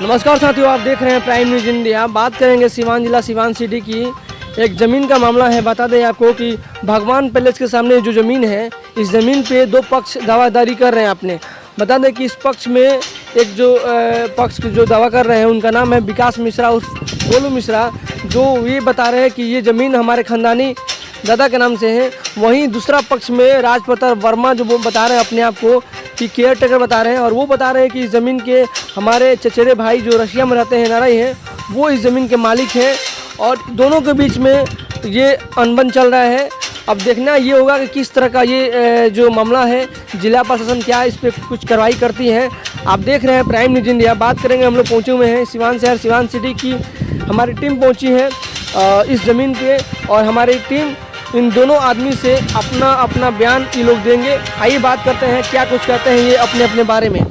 नमस्कार साथियों, आप देख रहे हैं प्राइम न्यूज इंडिया। बात करेंगे सीवान जिला सीवान सिटी की एक ज़मीन का मामला है। बता दें आपको कि भगवान पैलेस के सामने जो ज़मीन है, इस ज़मीन पे दो पक्ष दावादारी कर रहे हैं। आपने बता दें कि इस पक्ष में एक जो पक्ष जो दावा कर रहे हैं उनका नाम है विकास मिश्रा उर्फ गोलू मिश्रा, जो ये बता रहे हैं कि ये ज़मीन हमारे ख़ानदानी दादा के नाम से है। वहीं दूसरा पक्ष में राजप्रताप वर्मा जो वो बता रहे हैं अपने आप को कि केयर टेकर बता रहे हैं, और वो बता रहे हैं कि इस ज़मीन के हमारे चचेरे भाई जो रशिया में रहते हैं, नाराई हैं, वो इस ज़मीन के मालिक हैं। और दोनों के बीच में ये अनबन चल रहा है। अब देखना ये होगा कि किस तरह का ये जो मामला है, जिला प्रशासन क्या इस पर कुछ कार्रवाई करती है। आप देख रहे हैं प्राइम न्यूज इंडिया। बात करेंगे, हम लोग पहुँचे हुए हैं सीवान शहर सीवान सिटी की हमारी टीम पहुँची है इस ज़मीन पे, और हमारी टीम इन दोनों आदमी से अपना बयान ये लोग देंगे। आइए बात करते हैं क्या कुछ कहते हैं ये अपने बारे में।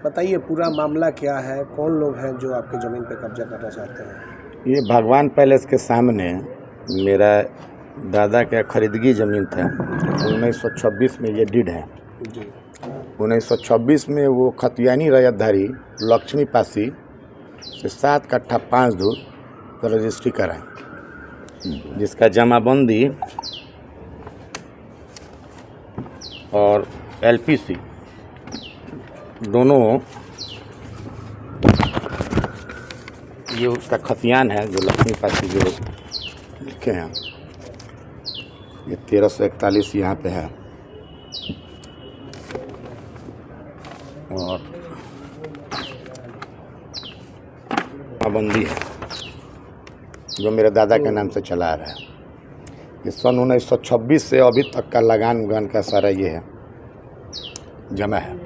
बताइए पूरा मामला क्या है, कौन लोग हैं जो आपके ज़मीन पे कब्जा करना चाहते हैं? ये भगवान पैलेस के सामने मेरा दादा का खरीदगी ज़मीन था। 1926 में ये डीड है जी। 1926 में वो खतियानी रैयतधारी लक्ष्मी पासी से 7 कट्ठा 5 धूर का रजिस्ट्री कराए, जिसका जमाबंदी और एलपीसी दोनों, ये उसका खतियान है जो लक्ष्मी पासी जो लिखे हैं, ये 1341 यहाँ पे है। और पाबंदी है जो मेरे दादा के नाम से चला आ रहा है। ये सन 1926 से अभी तक का लगान उगान का सारा ये है जमा है।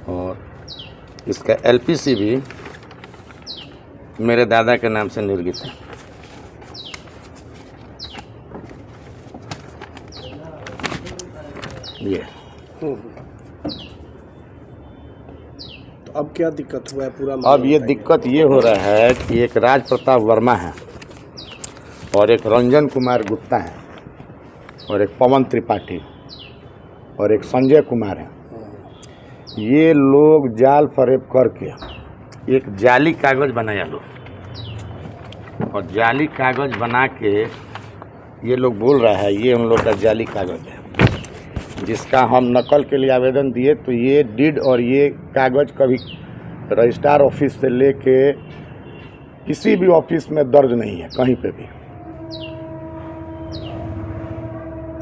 और इसका एलपीसी भी मेरे दादा के नाम से निर्मित है। ये तो अब क्या दिक्कत हुआ है पूरा? अब ये दिक्कत ये हो रहा है कि एक राजप्रताप वर्मा है और एक रंजन कुमार गुप्ता है और एक पवन त्रिपाठी और एक संजय कुमार है। ये लोग जाल फरेब करके एक जाली कागज़ बनाया लो, और जाली कागज़ बना के ये लोग बोल रहा है ये उन लोग का जाली कागज़ है, जिसका हम नकल के लिए आवेदन दिए तो ये डीड और ये कागज़ कभी रजिस्ट्रार ऑफिस से लेके किसी भी ऑफिस में दर्ज नहीं है कहीं पे भी।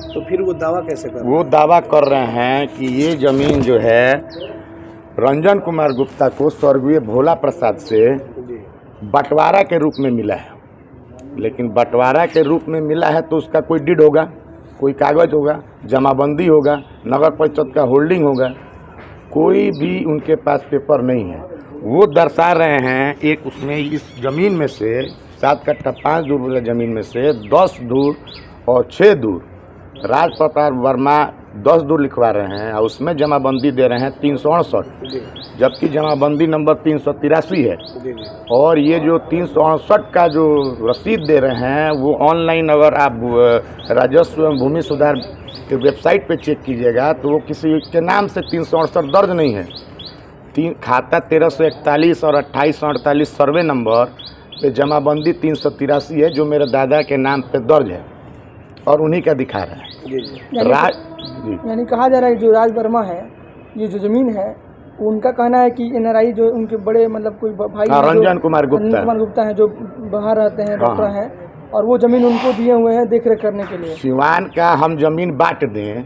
तो फिर वो दावा कैसे कर रहे हैं? वो दावा कर रहे हैं कि ये ज़मीन जो है रंजन कुमार गुप्ता को स्वर्गीय भोला प्रसाद से जी। बंटवारा के रूप में मिला है, लेकिन बंटवारा के रूप में मिला है तो उसका कोई डीड होगा, कोई कागज़ होगा, जमाबंदी होगा, नगर परिषद का होल्डिंग होगा, कोई भी उनके पास पेपर नहीं है। वो दर्शा रहे हैं एक उसमें इस ज़मीन में से 7 कट्ठा 5 धूर वाला ज़मीन में से 10 धूर और 6 धूर राजप्रताप वर्मा 10 धूर लिखवा रहे हैं, और उसमें जमाबंदी दे रहे हैं 368, जबकि जमाबंदी नंबर 383 है। जी। और ये जो 368 का जो रसीद दे रहे हैं वो ऑनलाइन अगर आप राजस्व एवं भूमि सुधार के वेबसाइट पे चेक कीजिएगा तो वो किसी के नाम से 368 दर्ज नहीं है। खाता 1341 और 2848 सर्वे नंबर पे जमाबंदी 383 है जो मेरे दादा के नाम पे दर्ज है और उन्हीं का दिखा रहा है। यानी कहा जा रहा है जो राज वर्मा है, ये जो ज़मीन है उनका कहना है कि एनआरआई जो उनके बड़े मतलब कोई भाई रंजन कुमार गुप्ता है जो बाहर रहते हैं, डॉक्टर हैं, और वो ज़मीन उनको दिए हुए हैं देख रेख करने के लिए। सिवान का हम ज़मीन बांट दें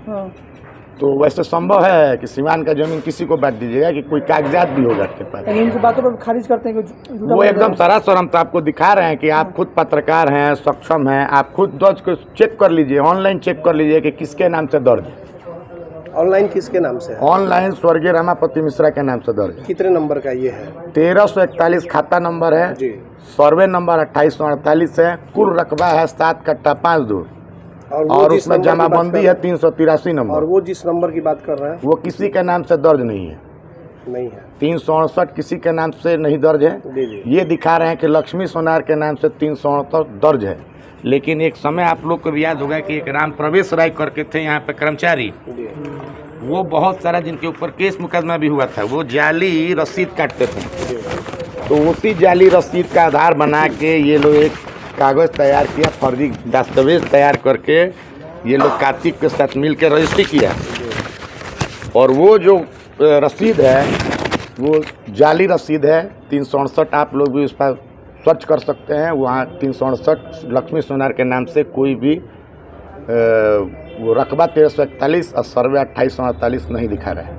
तो वैसे संभव है कि सिवान का ज़मीन किसी को बांट दीजिएगा कि कोई कागजात भी होगा आपके पास? इनकी बातों पर खारिज करते हैं कि वो एकदम सरासर हम तो आपको दिखा रहे हैं कि आप खुद पत्रकार हैं, सक्षम हैं, आप खुद दर्ज को चेक कर लीजिए, ऑनलाइन चेक कर लीजिए कि किसके नाम से दर्ज है। ऑनलाइन किसके नाम से है? ऑनलाइन स्वर्गीय रमापति मिश्रा के नाम से दर्ज है। कितने नंबर का ये है? 1341 खाता नंबर है जी। सर्वे नंबर 2848 है। कुल रकबा है 7 कट्ठा 5 धूर, और उसमें जमाबंदी है 383 नंबर। और वो जिस नंबर की बात कर रहे हैं वो किसी के नाम से दर्ज नहीं है। नहीं है। 368 किसी के नाम से नहीं दर्ज है। जी जी। ये दिखा रहे हैं कि लक्ष्मी सोनार के नाम से 368 दर्ज है। लेकिन एक समय आप लोग को भी याद होगा कि एक राम प्रवेश राय करके थे यहाँ पे कर्मचारी, जी। वो बहुत सारा जिनके ऊपर केस मुकदमा भी हुआ था, वो जाली रसीद काटते थे। तो उसी जाली रसीद का आधार बना के ये लोग एक कागज़ तैयार किया, फर्जी दस्तावेज तैयार करके ये लोग कार्तिक के साथ मिल के रजिस्ट्री किया। और वो जो रसीद है वो जाली रसीद है 368। आप लोग भी उस पर सर्च कर सकते हैं। वहाँ 368 लक्ष्मी सोनार के नाम से कोई भी वो रकबा 1341 और सर्वे 2848 नहीं दिखा रहा है।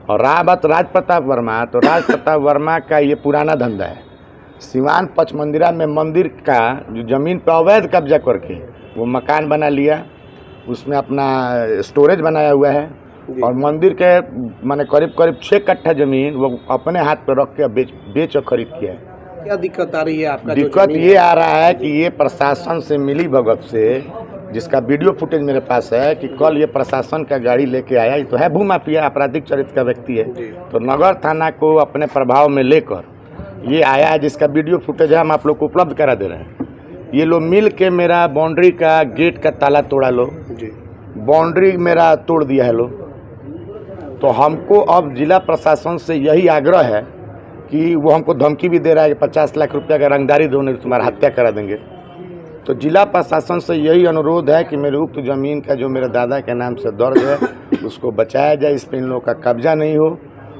और रहा बात राज प्रताप वर्मा, तो राज प्रताप वर्मा का ये पुराना धंधा है। सिवान पचमंदिरा में मंदिर का जो ज़मीन पर अवैध कब्जा करके वो मकान बना लिया, उसमें अपना स्टोरेज बनाया हुआ है। और मंदिर के माने करीब करीब 6 कट्ठा ज़मीन वो अपने हाथ पर रख के बेच और खरीद किया है। क्या दिक्कत आ रही है आपका? दिक्कत ये आ रहा है कि ये प्रशासन से मिली भगत से, जिसका वीडियो फुटेज मेरे पास है कि कल ये प्रशासन का गाड़ी लेके आया। ये तो है भूमाफिया, आपराधिक चरित्र का व्यक्ति है। तो नगर थाना को अपने प्रभाव में लेकर ये आया है, जिसका वीडियो फुटेज है, हम आप लोग को उपलब्ध करा दे रहे हैं। ये लोग मिल के मेरा बाउंड्री का गेट का ताला तोड़ा लो, बाउंड्री मेरा तोड़ दिया है लो। तो हमको अब जिला प्रशासन से यही आग्रह है कि वो हमको धमकी भी दे रहा है कि 50 लाख रुपया का रंगदारी दो, नहीं तुम्हारा हत्या करा देंगे। तो जिला प्रशासन से यही अनुरोध है कि मेरे उक्त ज़मीन का जो मेरे दादा के नाम से दर्ज है उसको बचाया जाए, इस पर इन लोगों का कब्जा नहीं हो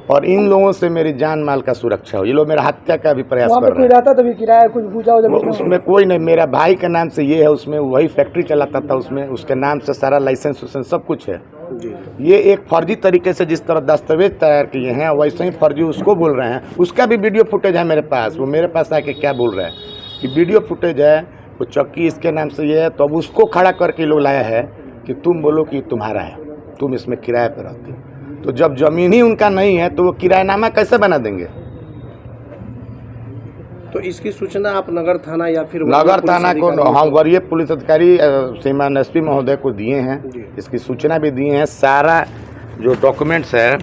और इन लोगों से मेरी जान माल का सुरक्षा हो। ये लोग मेरा हत्या का भी प्रयास कर रहे हैं। रहता तभी किराया कुछ पूछा हो? उसमें कोई नहीं, मेरा भाई के नाम से ये है, उसमें वही फैक्ट्री चलाता था, उसमें उसके नाम से सारा लाइसेंस उसेंस सब कुछ है। ये एक फर्जी तरीके से जिस तरह दस्तावेज तैयार किए हैं वैसे ही फर्जी उसको बोल रहे हैं। उसका भी वीडियो फुटेज है मेरे पास। वो मेरे पास आके क्या बोल रहा है कि वीडियो फुटेज है, वो चक्की इसके नाम से ये है। तो अब उसको खड़ा करके लोग लाया है कि तुम बोलो कि तुम्हारा है, तुम इसमें किराए पर रहते हो। तो जब ज़मीन ही उनका नहीं है तो वो किराएनामा कैसे बना देंगे? तो इसकी सूचना आप नगर थाना या फिर नगर थाना को हम वरीय पुलिस अधिकारी श्रीमान एसपी महोदय को दिए हैं, इसकी सूचना भी दिए हैं। सारा जो डॉक्यूमेंट्स है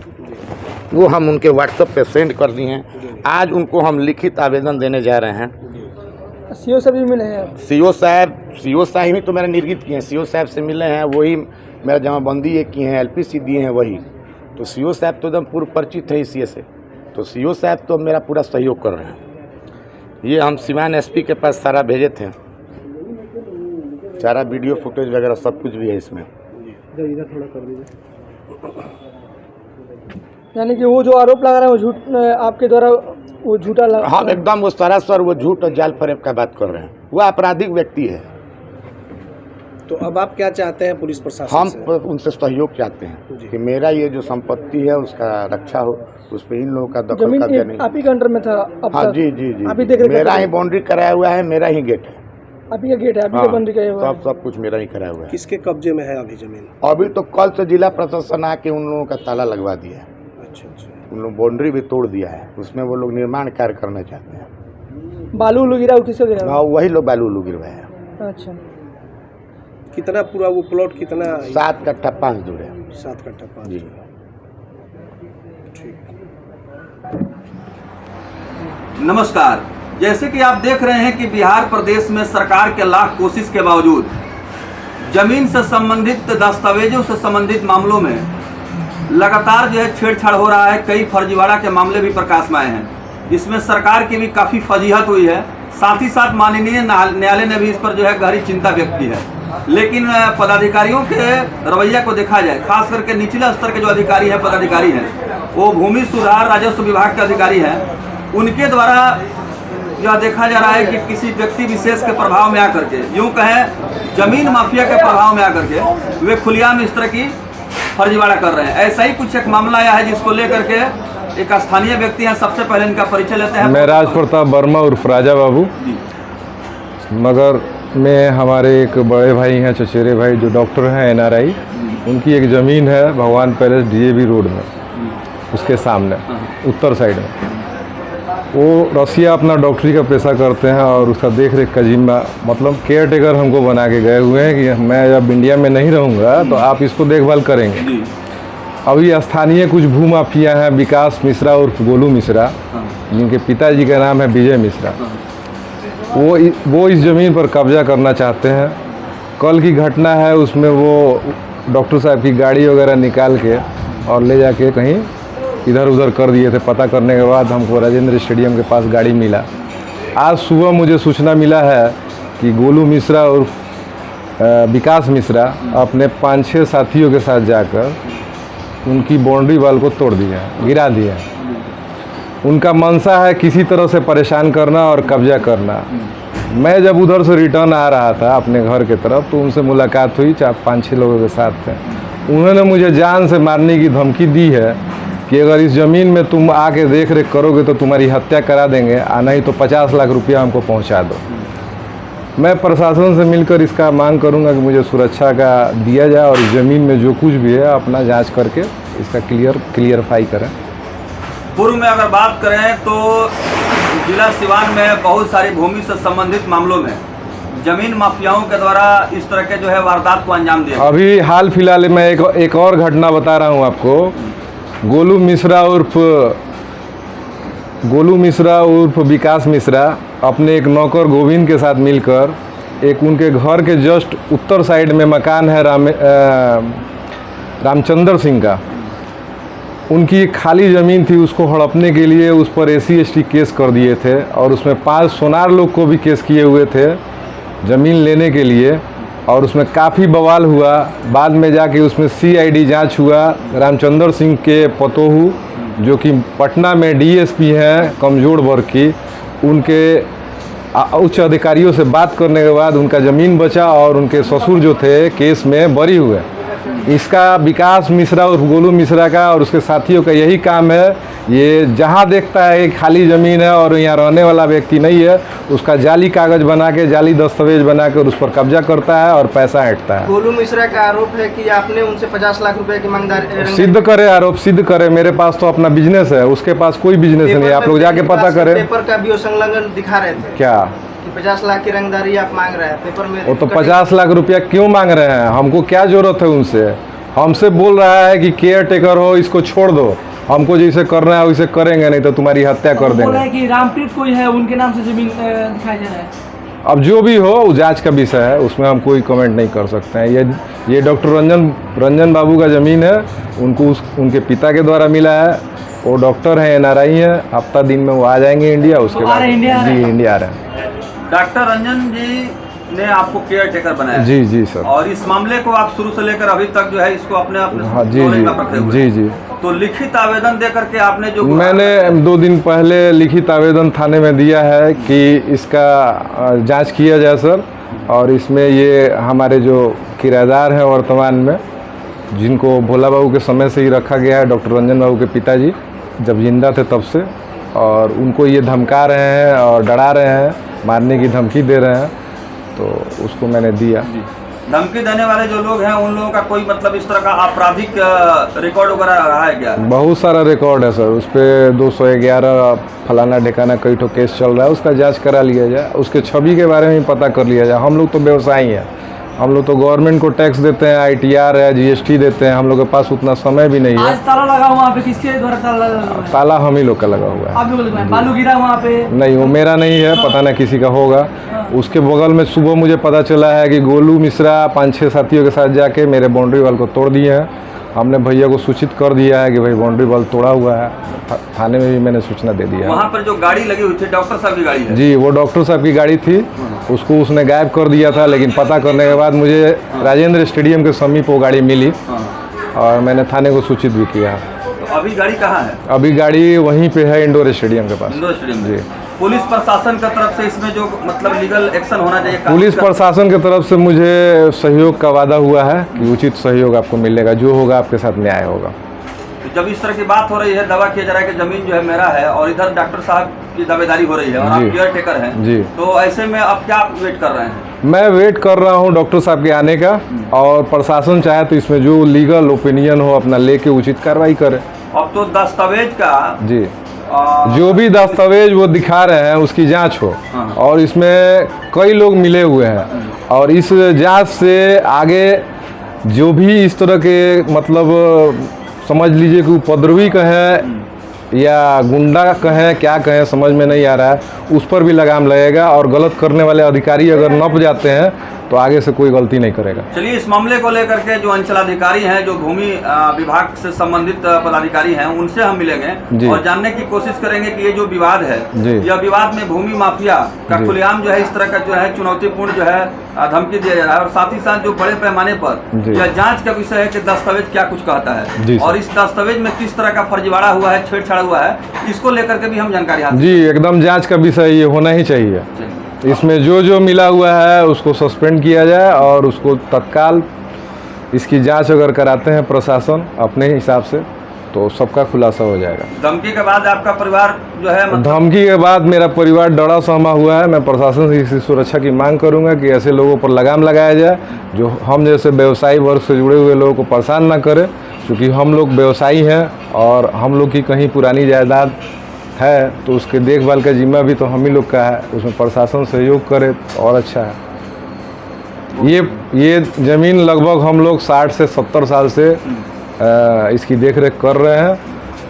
वो हम उनके व्हाट्सएप पे सेंड कर दिए हैं। आज उनको हम लिखित आवेदन देने जा रहे हैं। सीओ साहब भी मिले हैं? सीओ साहब ही तो मेरा निर्गत किए हैं। सीओ साहब से मिले हैं, वही मेरा जमाबंदी ये किए हैं, एलपीसी दिए हैं वही। तो सीओ साहब तो एकदम पूर्व परिचित है इसी से। तो सीओ साहब तो मेरा पूरा सहयोग कर रहे हैं। ये हम सिवान एसपी के पास सारा भेजे थे, सारा वीडियो फुटेज वगैरह सब कुछ भी है इसमें। इधर थोड़ा कर दीजिए। यानी कि वो जो आरोप लगा रहे हैं वो झूठ आपके द्वारा वो झूठा लगा? हाँ एकदम, वो सरासर वो झूठ और जाल फरेब का बात कर रहे हैं। वो आपराधिक व्यक्ति है। तो अब आप क्या चाहते हैं पुलिस प्रशासन हम से? उनसे सहयोग चाहते हैं कि मेरा ये जो संपत्ति है उसका रक्षा हो, उस पर इन लोगों का दखल कब्जा नहीं। आप ही के अंडर में था? हाँ जी जी जी, आप ही देख रहे? मेरा ही बाउंड्री कराया हुआ है, मेरा ही गेट है। आप ही का गेट है? आप ही का बाउंड्री कराया हुआ है? सब कुछ मेरा ही कराया हुआ है। किसके कब्जे में है अभी जमीन? अभी तो कल से जिला प्रशासन आके उन लोगों का ताला लगवा दिया है। अच्छा। उन लोग बाउंड्री भी तोड़ दिया है, उसमें वो लोग निर्माण कार्य करना चाहते हैं। बालू लोग गिरा? किसको गिरा? हाँ वही लोग बालू लोग गिरवाए हैं। अच्छा। कितना पूरा वो प्लॉट कितना? 7 कट्ठा 5 जोड़े। 7 कट्ठा 5 जी। ठीक। नमस्कार। जैसे कि आप देख रहे हैं कि बिहार प्रदेश में सरकार के लाख कोशिश के बावजूद जमीन से संबंधित दस्तावेजों से संबंधित मामलों में लगातार जो है छेड़छाड़ हो रहा है। कई फर्जीवाड़ा के मामले भी प्रकाश में आए हैं। इसमें सरकार की भी काफ़ी फजीहत हुई है। साथ ही साथ माननीय न्यायालय ने भी इस पर जो है गहरी चिंता व्यक्त की है। लेकिन पदाधिकारियों के रवैया को देखा जाए, खास करके निचले स्तर के जो अधिकारी हैं, पदाधिकारी हैं, वो भूमि सुधार राजस्व विभाग के अधिकारी हैं, उनके द्वारा यह देखा जा रहा है कि किसी व्यक्ति विशेष के प्रभाव में आकर के, यूँ कहें जमीन माफिया के प्रभाव में आकर के वे खुलेआम इस तरह की फर्जीवाड़ा कर रहे हैं। ऐसा ही कुछ एक मामला आया है जिसको लेकर के एक स्थानीय व्यक्ति हैं। सबसे पहले इनका परिचय लेते हैं। मैं राज प्रताप वर्मा उर्फ राजा बाबू। मगर में हमारे एक बड़े भाई हैं, चचेरे भाई, जो डॉक्टर हैं NRI। उनकी एक ज़मीन है भगवान पैलेस DAV रोड में, उसके सामने उत्तर साइड में। वो रसिया अपना डॉक्टरी का पेशा करते हैं और उसका देख रेख का जिम्मा मतलब केयर टेकर हमको बना के गए हुए हैं कि मैं जब इंडिया में नहीं रहूँगा तो आप इसको देखभाल करेंगे। अभी स्थानीय कुछ भूमाफिया हैं, विकास मिश्रा उर्फ गोलू मिश्रा, जिनके पिताजी का नाम है विजय मिश्रा, वो इस ज़मीन पर कब्जा करना चाहते हैं। कल की घटना है, उसमें वो डॉक्टर साहब की गाड़ी वगैरह निकाल के और ले जाके कहीं इधर उधर कर दिए थे। पता करने के बाद हमको राजेंद्र स्टेडियम के पास गाड़ी मिला। आज सुबह मुझे सूचना मिला है कि गोलू मिश्रा और विकास मिश्रा अपने 5-6 साथियों के साथ जाकर उनकी बाउंड्री वाल को तोड़ दिया है, गिरा दिया है। उनका मंशा है किसी तरह से परेशान करना और कब्जा करना। मैं जब उधर से रिटर्न आ रहा था अपने घर के तरफ, तो उनसे मुलाकात हुई, 4-5-6 लोगों के साथ थे। उन्होंने मुझे जान से मारने की धमकी दी है कि अगर इस ज़मीन में तुम आके देख रेख करोगे तो तुम्हारी हत्या करा देंगे, नहीं तो 50 लाख रुपया हमको पहुंचा दो। मैं प्रशासन से मिलकर इसका मांग करूंगा कि मुझे सुरक्षा का दिया जाए और इस ज़मीन में जो कुछ भी है अपना जांच करके इसका क्लियरफाई करें। पूर्व में अगर बात करें तो जिला सिवान में बहुत सारी भूमि से संबंधित मामलों में जमीन माफियाओं के द्वारा इस तरह के जो है वारदात को अंजाम दिया। अभी हाल फिलहाल में एक और घटना बता रहा हूँ आपको। गोलू मिश्रा उर्फ विकास मिश्रा अपने एक नौकर गोविंद के साथ मिलकर एक उनके घर के जस्ट उत्तर साइड में मकान है रामचंद्र सिंह का, उनकी एक खाली ज़मीन थी, उसको हड़पने के लिए उस पर SC/ST केस कर दिए थे और उसमें 5 सोनार लोग को भी केस किए हुए थे ज़मीन लेने के लिए, और उसमें काफ़ी बवाल हुआ। बाद में जाके उसमें CID जांच हुआ। रामचंद्र सिंह के पतोहू जो कि पटना में DSP हैं कमजोर वर्ग की, उनके उच्च अधिकारियों से बात करने के बाद उनका ज़मीन बचा और उनके ससुर जो थे केस में बरी हुए। इसका विकास मिश्रा और गोलू मिश्रा का और उसके साथियों का यही काम है, ये जहाँ देखता है कि खाली ज़मीन है और यहाँ रहने वाला व्यक्ति नहीं है, उसका जाली कागज़ बना के, जाली दस्तावेज बना कर उस पर कब्जा करता है और पैसा ऐंठता है। गोलू मिश्रा का आरोप है कि आपने उनसे 50 लाख रुपए की मांगदारी सिद्ध करे, आरोप सिद्ध करे। मेरे पास तो अपना बिजनेस है, उसके पास कोई बिजनेस नहीं है। आप लोग जाके पता करें। पेपर का भी संलग्न दिखा रहे थे क्या 50 लाख की रंगदारी आप मांग रहे हैं पेपर में। वो तो 50 लाख रुपया क्यों मांग रहे हैं? हमको क्या जरूरत है उनसे? हमसे बोल रहा है कि केयर टेकर हो, इसको छोड़ दो, हमको जैसे करना है वैसे करेंगे, नहीं तो तुम्हारी हत्या कर देंगे। बोल रहे हैं कि रामप्रीत कोई है, उनके नाम से जमीन दिखाई दे रहा है। अब जो भी हो वो जांच का विषय है, उसमें हम कोई कमेंट नहीं कर सकते हैं। ये डॉक्टर रंजन बाबू का ज़मीन है, उनको उनके पिता के द्वारा मिला है। वो डॉक्टर हैं, NRI हैं। हफ्ता दिन में वो आ जाएंगे इंडिया, उसके बाद जी इंडिया आ रहे हैं। डॉक्टर रंजन जी ने आपको केयर टेकर बनाया। जी सर। और इस मामले को आप शुरू से लेकर अभी तक जो है इसको अपने हाँ, जी। तो लिखित आवेदन दे करके आपने जो मैंने 2 दिन पहले लिखित आवेदन थाने में दिया है कि इसका जांच किया जाए सर, और इसमें ये हमारे जो किराएदार हैं वर्तमान में, जिनको भोला बाबू के समय से ही रखा गया है, डॉक्टर रंजन बाबू के पिताजी जब जिंदा थे तब से, और उनको ये धमका रहे हैं और डरा रहे हैं, मारने की धमकी दे रहे हैं, तो उसको मैंने दिया। धमकी देने वाले जो लोग हैं उन लोगों का कोई मतलब इस तरह का आपराधिक रिकॉर्ड वगैरह रहा है क्या? बहुत सारा रिकॉर्ड है सर, उस पर 211 फलाना ढिकाना कई ठो केस चल रहा है, उसका जांच करा लिया जाए, उसके छवि के बारे में पता कर लिया जाए। हम लोग तो व्यवसायी हैं, हम लोग तो गवर्नमेंट को टैक्स देते हैं, ITR है, GST देते हैं, हम लोग के पास उतना समय भी नहीं है। आज ताला लगा वहाँ पे, किसके द्वारा ताला लगा हुआ है? ताला हम ही लोग का लगा हुआ है। आप लोग लगा है? बालू गिरा वहाँ पे? नहीं, वो मेरा नहीं है, पता नहीं किसी का होगा। उसके बगल में सुबह मुझे पता चला है कि गोलू मिश्रा 5-6 साथियों के साथ जाके मेरे बाउंड्री वाल को तोड़ दिए हैं। हमने भैया को सूचित कर दिया है कि भाई बाउंड्री वाल तोड़ा हुआ है, थाने में भी मैंने सूचना दे दिया है। वहाँ पर जो गाड़ी लगी हुई थी डॉक्टर साहब की गाड़ी है? जी, वो डॉक्टर साहब की गाड़ी थी, उसको उसने गायब कर दिया था, लेकिन पता करने के बाद मुझे राजेंद्र स्टेडियम के समीप वो गाड़ी मिली और मैंने थाने को सूचित भी किया। तो अभी गाड़ी कहाँ है? अभी गाड़ी वहीं पे है, इंडोर स्टेडियम के पास। इंडोर स्टेडियम जी। पुलिस प्रशासन की तरफ से इसमें जो मतलब लीगल एक्शन होना चाहिए, पुलिस प्रशासन की तरफ से मुझे सहयोग का वादा हुआ है कि उचित सहयोग आपको मिलेगा, जो होगा आपके साथ न्याय होगा। तो जब इस तरह की बात हो रही है, दावा किया जा रहा है कि जमीन जो है मेरा है और इधर डॉक्टर साहब की दावेदारी हो रही है और आप केयर टेकर हैं जी, तो ऐसे में आप क्या वेट कर रहे हैं? मैं वेट कर रहा हूं डॉक्टर साहब के आने का, और प्रशासन चाहे तो इसमें जो लीगल ओपिनियन हो अपना लेके उचित कार्रवाई करे। अब तो दस्तावेज का जी, जो भी दस्तावेज वो दिखा रहे हैं उसकी जांच हो, और इसमें कई लोग मिले हुए हैं, और इस जांच से आगे जो भी इस तरह के मतलब समझ लीजिए कि उपद्रवी कहें या गुंडा कहें, क्या कहें समझ में नहीं आ रहा है, उस पर भी लगाम लगेगा। और गलत करने वाले अधिकारी अगर नप जाते हैं तो आगे से कोई गलती नहीं करेगा। चलिए, इस मामले को लेकर के जो अंचलाधिकारी हैं, जो भूमि विभाग से संबंधित पदाधिकारी हैं, उनसे हम मिलेंगे और जानने की कोशिश करेंगे कि ये जो विवाद है, यह विवाद में भूमि माफिया का खुलेआम जो है इस तरह का जो है चुनौतीपूर्ण जो है धमकी दिया जा रहा है, और साथ ही साथ जो बड़े पैमाने पर यह जांच का विषय है कि दस्तावेज क्या कुछ कहता है और इस दस्तावेज में किस तरह का फर्जीवाड़ा हुआ है, छेड़छाड़ हुआ है, इसको लेकर के भी हम जानकारी हासिल जी एकदम जांच का विषय ये होना ही चाहिए। इसमें जो मिला हुआ है उसको सस्पेंड किया जाए और उसको तत्काल इसकी जांच अगर कराते हैं प्रशासन अपने हिसाब से तो सबका खुलासा हो जाएगा। धमकी के बाद आपका परिवार जो है धमकी के बाद मेरा परिवार डरा सहमा हुआ है। मैं प्रशासन से इसकी सुरक्षा की मांग करूंगा कि ऐसे लोगों पर लगाम लगाया जाए जो हम जैसे व्यवसायी वर्ग से जुड़े हुए लोगों को परेशान ना करे, क्योंकि हम लोग व्यवसायी हैं और हम लोग की कहीं पुरानी जायदाद है तो उसके देखभाल का जिम्मा भी तो हम ही लोग का है, उसमें प्रशासन सहयोग करे तो और अच्छा है। ये ज़मीन लगभग हम लोग 60 से 70 साल से इसकी देखरेख कर रहे हैं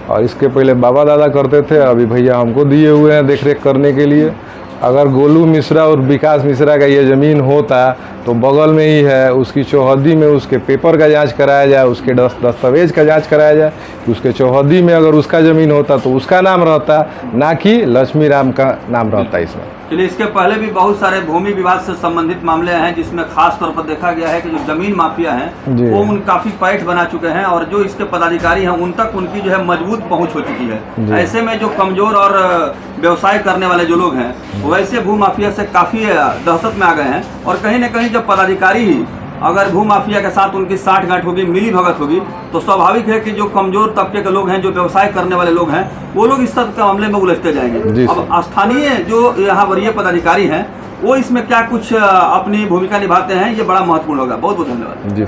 और इसके पहले बाबा दादा करते थे, अभी भैया हमको दिए हुए हैं देखरेख करने के लिए। अगर गोलू मिश्रा और विकास मिश्रा का ये ज़मीन होता तो बगल में ही है, उसकी चौहद्दी में उसके पेपर का जांच कराया जाए, उसके दस्तावेज का जांच कराया जाए कि उसके चौहद्दी में अगर उसका ज़मीन होता तो उसका नाम रहता, ना कि लक्ष्मी राम का नाम रहता इसमें। चलिए, इसके पहले भी बहुत सारे भूमि विवाद से संबंधित मामले हैं जिसमें खास तौर पर देखा गया है कि जो जमीन माफिया हैं वो उन काफी पैठ बना चुके हैं और जो इसके पदाधिकारी हैं उन तक उनकी जो है मजबूत पहुंच हो चुकी है। ऐसे में जो कमजोर और व्यवसाय करने वाले जो लोग हैं वैसे भू माफिया से काफी दहशत में आ गए हैं और कहीं न कहीं जब पदाधिकारी ही अगर भू माफिया के साथ उनकी साठगांठ होगी, मिली भगत होगी, तो स्वाभाविक है कि जो कमजोर तबके के लोग हैं, जो व्यवसाय करने वाले लोग हैं, वो लोग इस सब के मामले में उलझते जाएंगे। अब स्थानीय जो यहाँ वरीय पदाधिकारी हैं वो इसमें क्या कुछ अपनी भूमिका निभाते हैं, ये बड़ा महत्वपूर्ण होगा। बहुत बहुत धन्यवाद। जी।